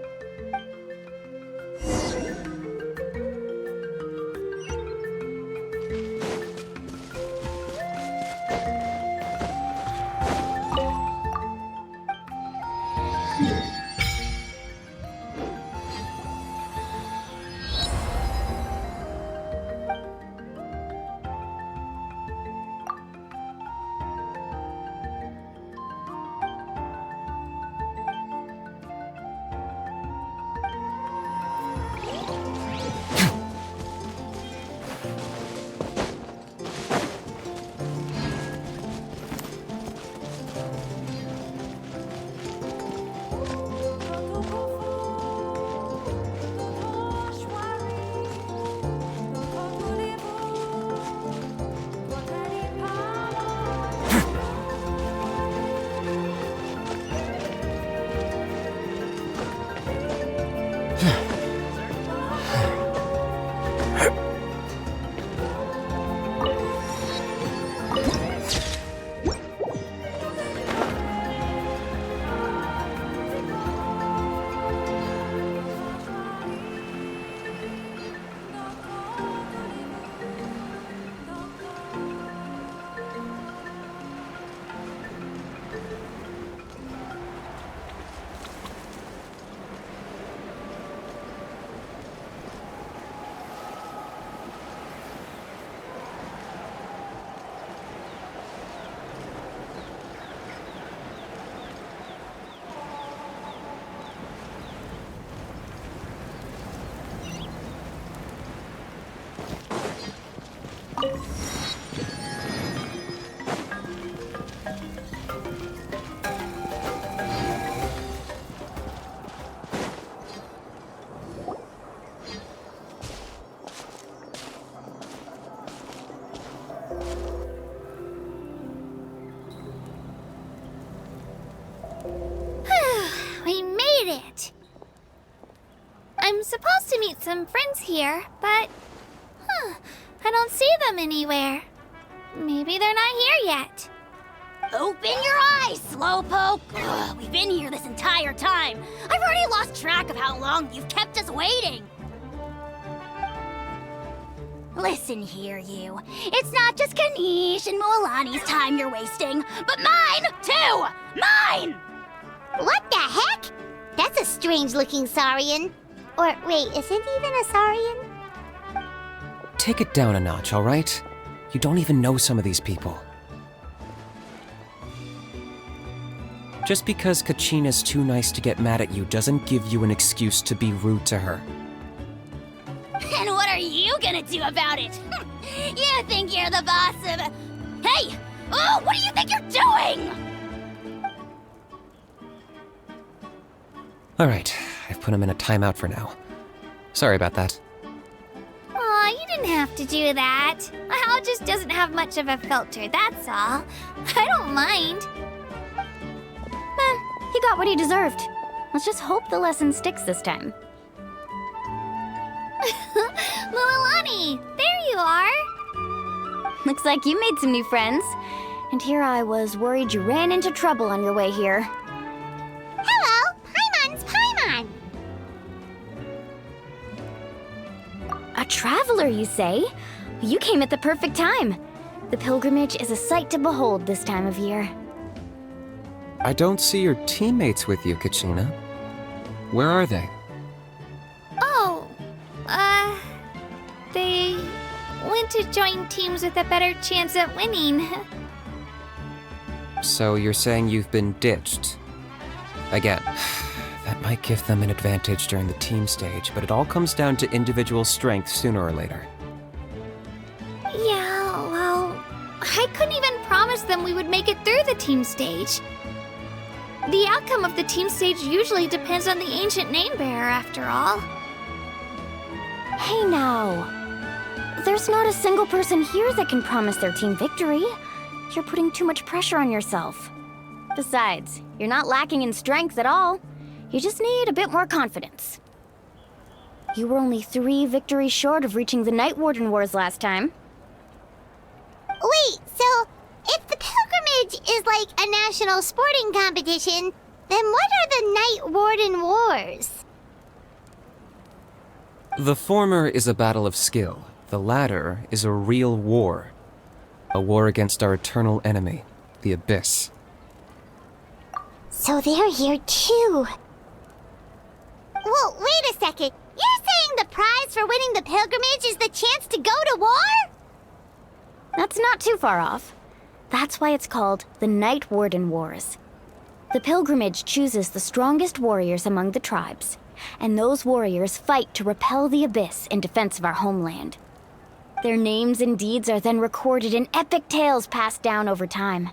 We made it! I'm supposed to meet some friends here, but... I don't see them anywhere. Maybe they're not here yet. Open your eyes, Slowpoke! Ugh, we've been here this entire time. I've already lost track of how long you've kept us waiting. Listen here, you. It's not just Kanish and Moalani's time you're wasting, but mine, too! Mine! What the heck? That's a strange-looking Saurian. Or, wait, is it even a Saurian? Take it down a notch, all right? You don't even know some of these people. Just because Kachina's too nice to get mad at you doesn't give you an excuse to be rude to her. And what are you gonna do about it? You think you're the boss of... Hey! Oh, what do you think you're doing? All right, I've put him in a timeout for now. Sorry about that. Aw, you didn't have to do that. Hal just doesn't have much of a filter, that's all. I don't mind. He got what he deserved. Let's just hope the lesson sticks this time. Mualani, there you are. Looks like you made some new friends. And here I was worried you ran into trouble on your way here. Hello, Paimon's Paimon. A traveler, you say? You came at the perfect time. The pilgrimage is a sight to behold this time of year. I don't see your teammates with you, Kachina. Where are they? Oh, they went to join teams with a better chance at winning. So you're saying you've been ditched? Again, that might give them an advantage during the team stage, but it all comes down to individual strength sooner or later. Yeah, well, I couldn't even promise them we would make it through the team stage. The outcome of the team stage usually depends on the ancient name bearer, after all. Hey now. There's not a single person here that can promise their team victory. You're putting too much pressure on yourself. Besides, you're not lacking in strength at all. You just need a bit more confidence. You were only 3 victories short of reaching the Night Warden Wars last time. Wait, so if the pilgrimage is like a national sporting competition, then what are the Night Warden Wars? The former is a battle of skill. The latter is a real war. A war against our eternal enemy, the Abyss. So they're here too. Whoa, wait a second. You're saying the prize for winning the pilgrimage is the chance to go to war? That's not too far off. That's why it's called the Night Warden Wars. The pilgrimage chooses the strongest warriors among the tribes, and those warriors fight to repel the Abyss in defense of our homeland. Their names and deeds are then recorded in epic tales passed down over time.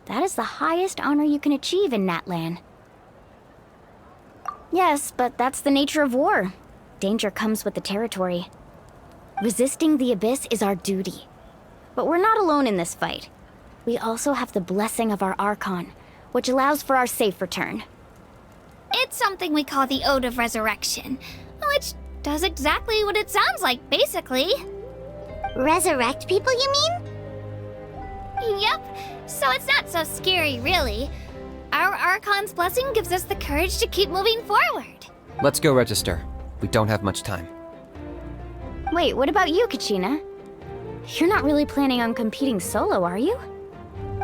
That is the highest honor you can achieve in Natlan. Yes, but that's the nature of war. Danger comes with the territory. Resisting the Abyss is our duty. But we're not alone in this fight. We also have the blessing of our Archon, which allows for our safe return. It's something we call the Ode of Resurrection, which does exactly what it sounds like, basically. Resurrect people, you mean? Yep, so it's not so scary, really. Our Archon's blessing gives us the courage to keep moving forward. Let's go register. We don't have much time. Wait, what about you, Kachina? You're not really planning on competing solo, are you?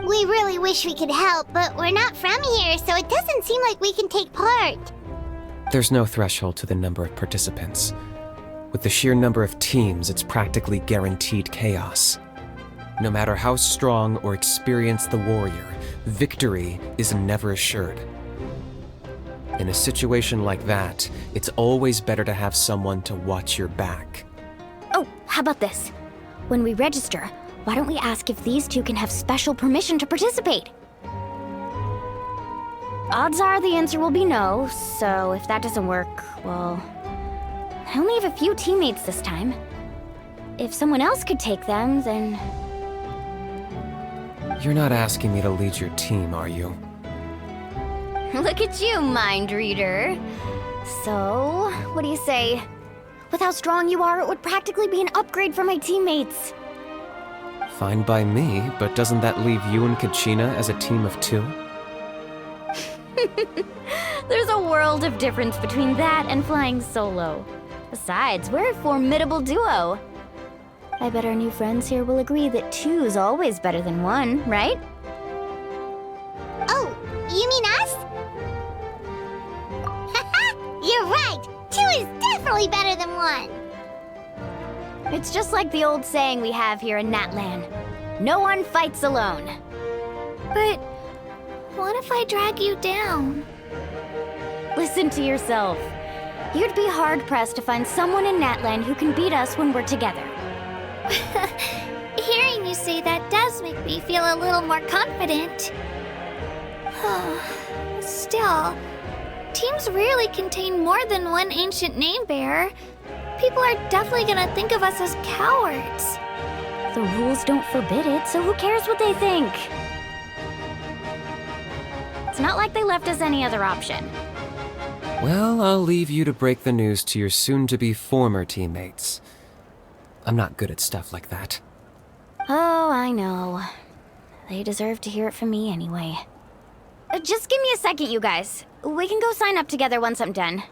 We really wish we could help, but we're not from here, so it doesn't seem like we can take part. There's no threshold to the number of participants. With the sheer number of teams, it's practically guaranteed chaos. No matter how strong or experienced the warrior, victory is never assured. In a situation like that, it's always better to have someone to watch your back. Oh, how about this? When we register, why don't we ask if these two can have special permission to participate? Odds are the answer will be no, so if that doesn't work, well... I only have a few teammates this time. If someone else could take them, then... You're not asking me to lead your team, are you? Look at you, mind reader. So, what do you say? With how strong you are, it would practically be an upgrade for my teammates. Fine by me, but doesn't that leave you and Kachina as a team of 2? There's a world of difference between that and flying solo. Besides, we're a formidable duo. I bet our new friends here will agree that 2 is always better than 1, right? Oh, you mean us? Haha, you're right. 2 is definitely better than 1. It's just like the old saying we have here in Natlan. No one fights alone. But what if I drag you down? Listen to yourself. You'd be hard-pressed to find someone in Natlan who can beat us when we're together. Hearing you say that does make me feel a little more confident. Still, teams rarely contain more than 1 ancient name bearer. People are definitely gonna think of us as cowards. The rules don't forbid it, so who cares what they think? It's not like they left us any other option. Well, I'll leave you to break the news to your soon-to-be former teammates. I'm not good at stuff like that. Oh, I know. They deserve to hear it from me anyway. Just give me a second, you guys. We can go sign up together once I'm done.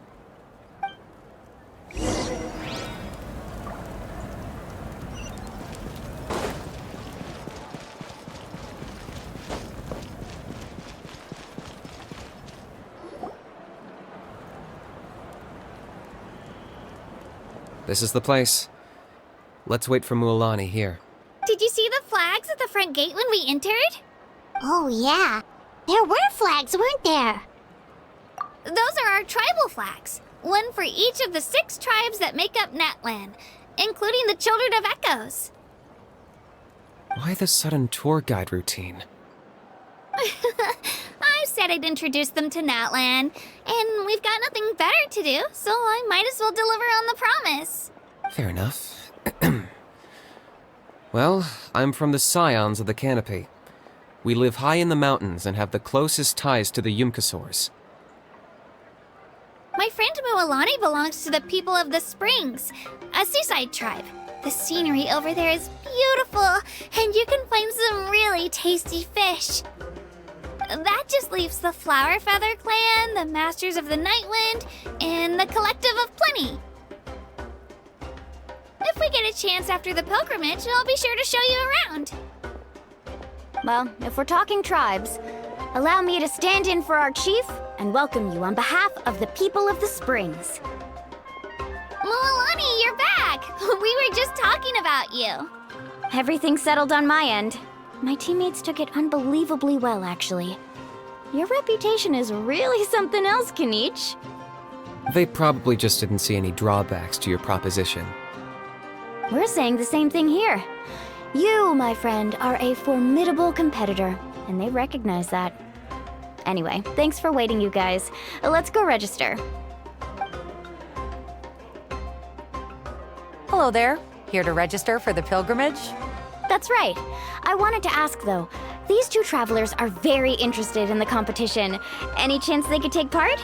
This is the place. Let's wait for Mualani here. Did you see the flags at the front gate when we entered? Oh, yeah. There were flags, weren't there? Those are our tribal flags. One for each of the 6 tribes that make up Natlan, including the Children of Echoes. Why the sudden tour guide routine? I said I'd introduce them to Natlan, and we've got nothing better to do, so I might as well deliver on the promise. Fair enough. Well, I'm from the Scions of the Canopy. We live high in the mountains and have the closest ties to the Yumkasaurs. My friend Mualani belongs to the people of the Springs, a seaside tribe. The scenery over there is beautiful, and you can find some really tasty fish. That just leaves the Flower Feather Clan, the Masters of the Nightwind, and the Collective of Plenty. If we get a chance after the pilgrimage, I'll be sure to show you around. Well, if we're talking tribes, allow me to stand in for our chief and welcome you on behalf of the people of the Springs. Mualani, you're back! We were just talking about you. Everything's settled on my end. My teammates took it unbelievably well, actually. Your reputation is really something else, Kanich. They probably just didn't see any drawbacks to your proposition. We're saying the same thing here. You, my friend, are a formidable competitor, and they recognize that. Anyway, thanks for waiting, you guys. Let's go register. Hello there. Here to register for the pilgrimage? That's right. I wanted to ask, though. These 2 travelers are very interested in the competition. Any chance they could take part?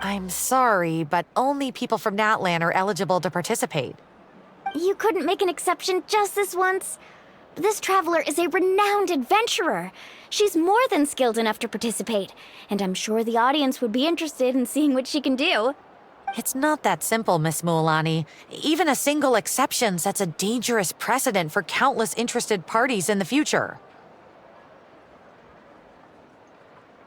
I'm sorry, but only people from Natlan are eligible to participate. You couldn't make an exception just this once? This traveler is a renowned adventurer. She's more than skilled enough to participate, and I'm sure the audience would be interested in seeing what she can do. It's not that simple, Miss Mualani. Even a single exception sets a dangerous precedent for countless interested parties in the future.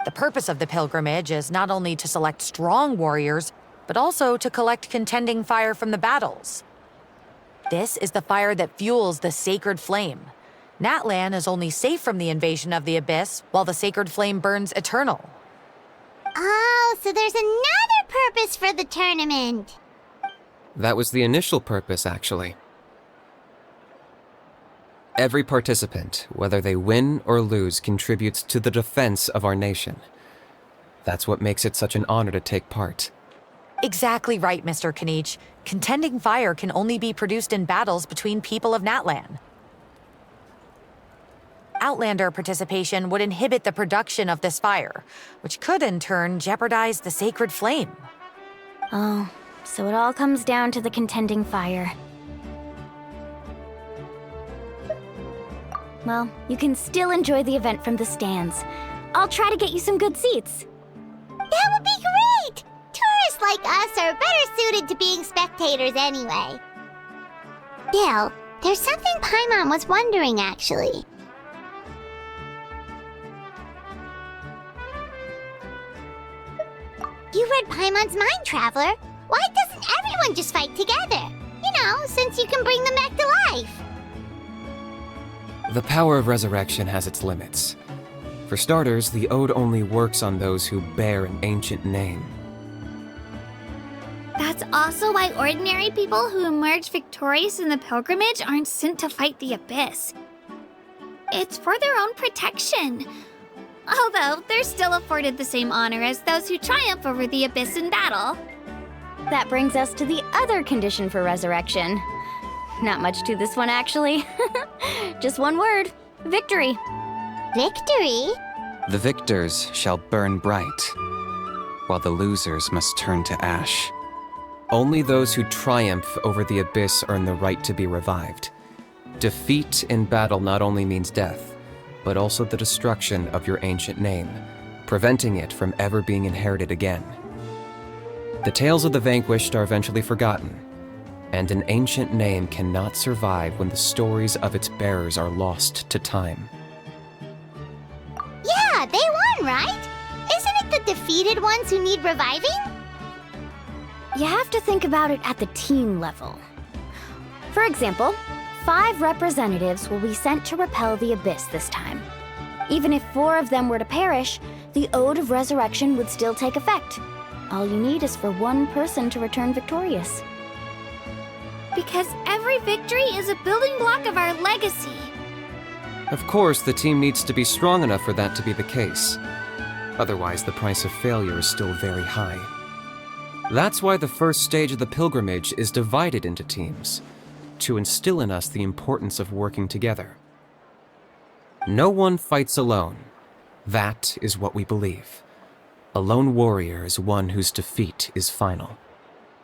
The purpose of the pilgrimage is not only to select strong warriors, but also to collect contending fire from the battles. This is the fire that fuels the sacred flame. Natlan is only safe from the invasion of the Abyss, while the sacred flame burns eternal. Oh, so there's another purpose for the tournament. That was the initial purpose, actually. Every participant, whether they win or lose, contributes to the defense of our nation. That's what makes it such an honor to take part. Exactly right, Mr. Kanich. Contending fire can only be produced in battles between people of Natlan. Outlander participation would inhibit the production of this fire, which could in turn jeopardize the sacred flame. Oh, so it all comes down to the contending fire. Well, you can still enjoy the event from the stands. I'll try to get you some good seats. That would be great! Tourists like us are better suited to being spectators anyway. Bill, there's something Paimon was wondering, actually. You read Paimon's mind, Traveler. Why doesn't everyone just fight together? You know, since you can bring them back to life. The power of resurrection has its limits. For starters, the ode only works on those who bear an ancient name. That's also why ordinary people who emerge victorious in the pilgrimage aren't sent to fight the abyss. It's for their own protection. Although, they're still afforded the same honor as those who triumph over the abyss in battle. That brings us to the other condition for resurrection. Not much to this one, actually. Just one word: victory. Victory? The victors shall burn bright, while the losers must turn to ash. Only those who triumph over the abyss earn the right to be revived. Defeat in battle not only means death, but also the destruction of your ancient name, preventing it from ever being inherited again. The tales of the vanquished are eventually forgotten, and an ancient name cannot survive when the stories of its bearers are lost to time. Yeah, they won, right? Isn't it the defeated ones who need reviving? You have to think about it at the team level. For example, 5 representatives will be sent to repel the abyss this time. Even if 4 of them were to perish, the Ode of Resurrection would still take effect. All you need is for 1 person to return victorious. Because every victory is a building block of our legacy. Of course, the team needs to be strong enough for that to be the case. Otherwise, the price of failure is still very high. That's why the first stage of the pilgrimage is divided into teams, to instill in us the importance of working together. No one fights alone. That is what we believe. A lone warrior is one whose defeat is final.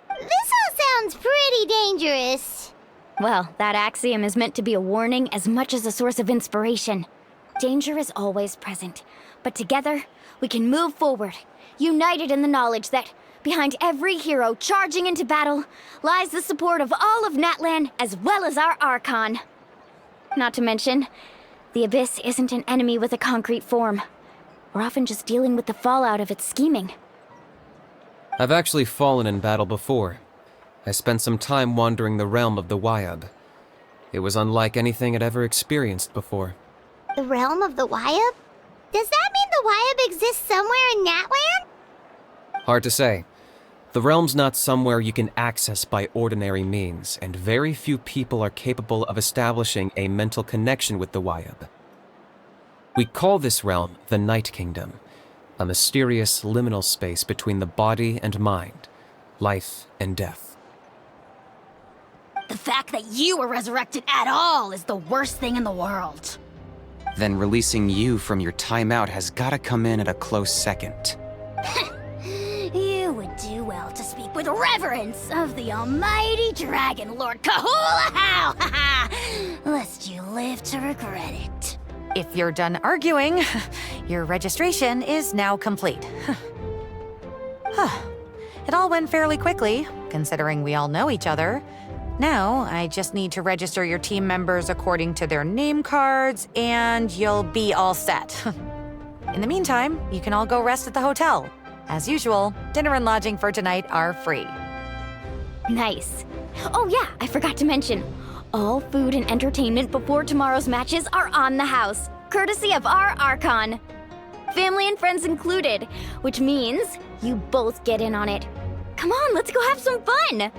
This all sounds pretty dangerous. Well, that axiom is meant to be a warning as much as a source of inspiration. Danger is always present, but together, we can move forward, united in the knowledge that behind every hero charging into battle lies the support of all of Natlan as well as our Archon. Not to mention, the Abyss isn't an enemy with a concrete form. We're often just dealing with the fallout of its scheming. I've actually fallen in battle before. I spent some time wandering the realm of the Wyab. It was unlike anything I'd ever experienced before. The realm of the Wyab? Does that mean the Wyab exists somewhere in Natlan? Hard to say. The realm's not somewhere you can access by ordinary means, and very few people are capable of establishing a mental connection with the Wyab. We call this realm the Night Kingdom, a mysterious liminal space between the body and mind, life and death. The fact that you were resurrected at all is the worst thing in the world. Then releasing you from your timeout has gotta come in at a close second. You would do well to speak with reverence of the almighty Dragon Lord Hola, lest you live to regret it. If you're done arguing, your registration is now complete. It all went fairly quickly, considering we all know each other. Now, I just need to register your team members according to their name cards, and you'll be all set. In the meantime, you can all go rest at the hotel. As usual, dinner and lodging for tonight are free. Nice. Oh yeah, I forgot to mention. All food and entertainment before tomorrow's matches are on the house, courtesy of our Archon. Family and friends included, which means you both get in on it. Come on, let's go have some fun!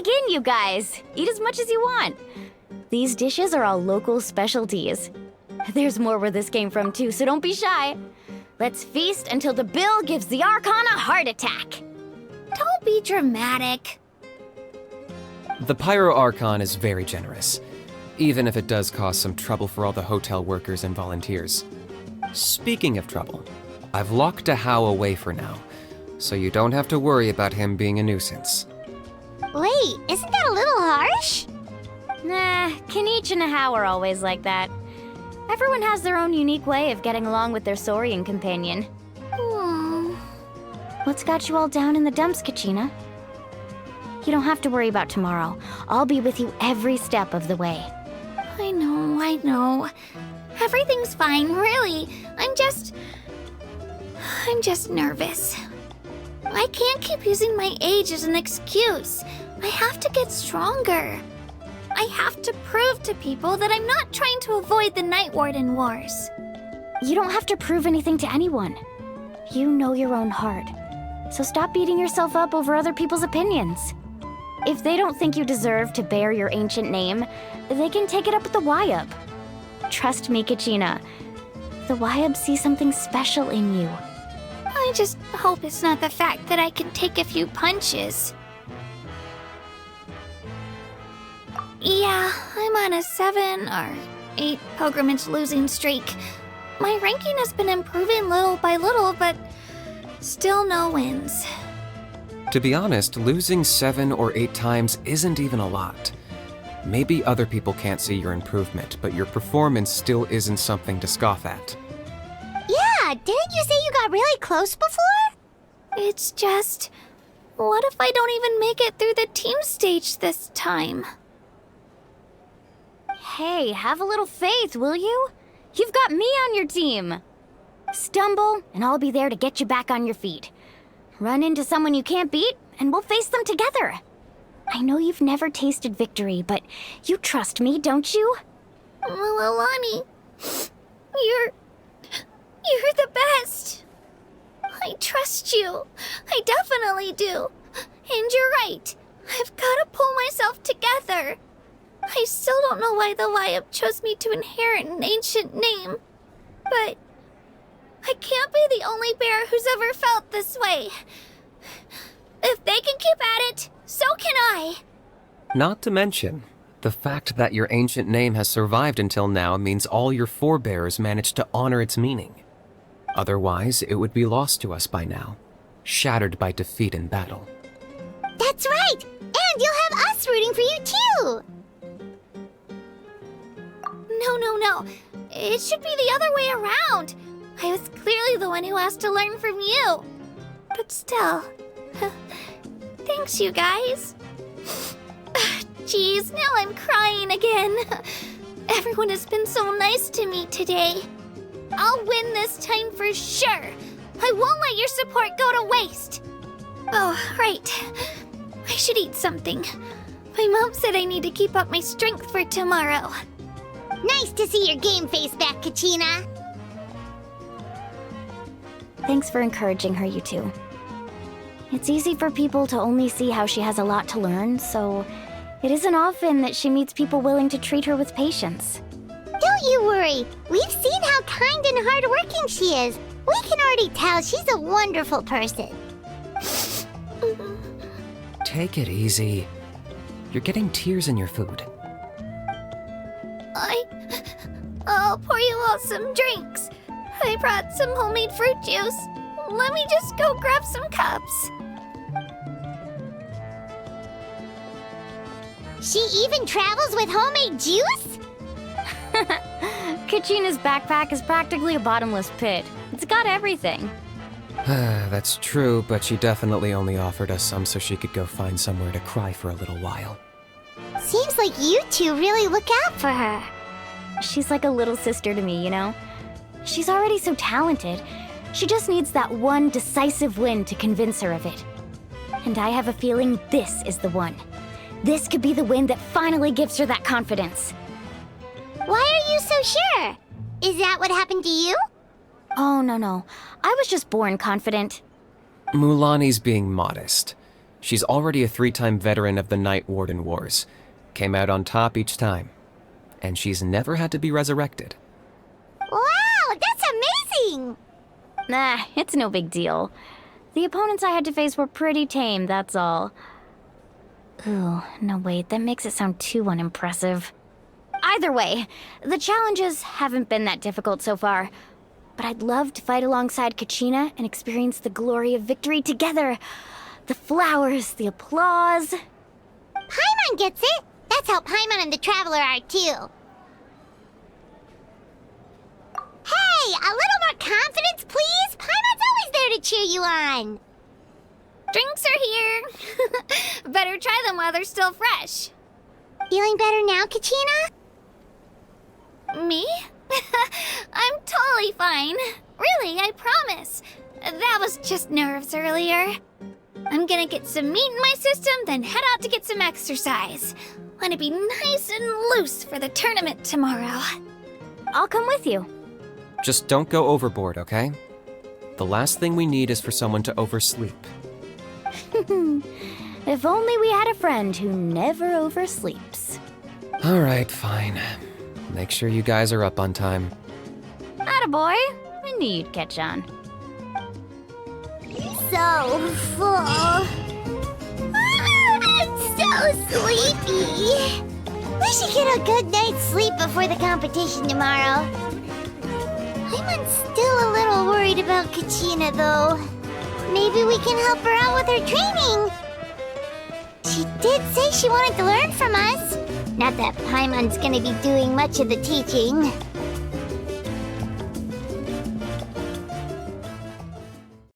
Dig in, you guys. Eat as much as you want. These dishes are all local specialties. There's more where this came from too, so don't be shy. Let's feast until the bill gives the Archon a heart attack. Don't be dramatic. The Pyro Archon is very generous, even if it does cause some trouble for all the hotel workers and volunteers. Speaking of trouble, I've locked Ahau away for now, so you don't have to worry about him being a nuisance. Wait, isn't that a little harsh? Nah, Kanich and Ahau are always like that. Everyone has their own unique way of getting along with their Saurian companion. What's got you all down in the dumps, Kachina? You don't have to worry about tomorrow. I'll be with you every step of the way. I know. Everything's fine, really. I'm just nervous. I can't keep using my age as an excuse. I have to get stronger. I have to prove to people that I'm not trying to avoid the Night Warden Wars. You don't have to prove anything to anyone. You know your own heart. So stop beating yourself up over other people's opinions. If they don't think you deserve to bear your ancient name, they can take it up with the Wyub. Trust me, Kachina. The Wyub see something special in you. I just hope it's not the fact that I can take a few punches. Yeah, I'm on a 7 or 8 pilgrimage losing streak. My ranking has been improving little by little, but still no wins. To be honest, losing 7 or 8 times isn't even a lot. Maybe other people can't see your improvement, but your performance still isn't something to scoff at. Yeah, didn't you say you got really close before? It's just, what if I don't even make it through the team stage this time? Hey, have a little faith, will you? You've got me on your team. Stumble, and I'll be there to get you back on your feet. Run into someone you can't beat, and we'll face them together. I know you've never tasted victory, but you trust me, don't you? Alani, you're the best. I trust you. I definitely do. And you're right. I've got to pull myself together. I still don't know why the Wyub chose me to inherit an ancient name. But I can't be the only bear who's ever felt this way. If they can keep at it, so can I. Not to mention, the fact that your ancient name has survived until now means all your forebears managed to honor its meaning. Otherwise, it would be lost to us by now, shattered by defeat in battle. That's right! And you'll have us rooting for you too! No. It should be the other way around. I was clearly the one who asked to learn from you. But still, thanks you guys. Jeez, now I'm crying again. Everyone has been so nice to me today. I'll win this time for sure. I won't let your support go to waste. Oh, right. I should eat something. My mom said I need to keep up my strength for tomorrow. Nice to see your game face back, Kachina. Thanks for encouraging her, you two. It's easy for people to only see how she has a lot to learn, so it isn't often that she meets people willing to treat her with patience. Don't you worry. We've seen how kind and hardworking she is. We can already tell she's a wonderful person. Take it easy. You're getting tears in your food. I'll pour you all some drinks. I brought some homemade fruit juice. Let me just go grab some cups. She even travels with homemade juice? Kachina's backpack is practically a bottomless pit. It's got everything. That's true, but she definitely only offered us some so she could go find somewhere to cry for a little while. Seems like you two really look out for her. She's like a little sister to me, you know? She's already so talented. She just needs that one decisive win to convince her of it. And I have a feeling this is the one. This could be the win that finally gives her that confidence. Why are you so sure? Is that what happened to you? Oh, no. I was just born confident. Mulani's being modest. She's already a 3-time veteran of the Night Warden Wars. Came out on top each time. And she's never had to be resurrected. Wow, that's amazing! Nah, it's no big deal. The opponents I had to face were pretty tame, that's all. Ooh, no wait, that makes it sound too unimpressive. Either way, the challenges haven't been that difficult so far. But I'd love to fight alongside Kachina and experience the glory of victory together. The flowers, the applause. Paimon gets it! That's how Paimon and the Traveler are too. Hey, a little more confidence, please! Paimon's always there to cheer you on! Drinks are here. Better try them while they're still fresh. Feeling better now, Kachina? Me? I'm totally fine. Really, I promise. That was just nerves earlier. I'm gonna get some meat in my system, then head out to get some exercise. Wanna be nice and loose for the tournament tomorrow. I'll come with you. Just don't go overboard, okay? The last thing we need is for someone to oversleep. If only we had a friend who never oversleeps. Alright, fine. Make sure you guys are up on time. Attaboy. I knew you'd catch on. So full. I'm so sleepy. We should get a good night's sleep before the competition tomorrow. I'm still a little worried about Kachina, though. Maybe we can help her out with her training. She did say she wanted to learn from us. Not that Paimon's gonna be doing much of the teaching.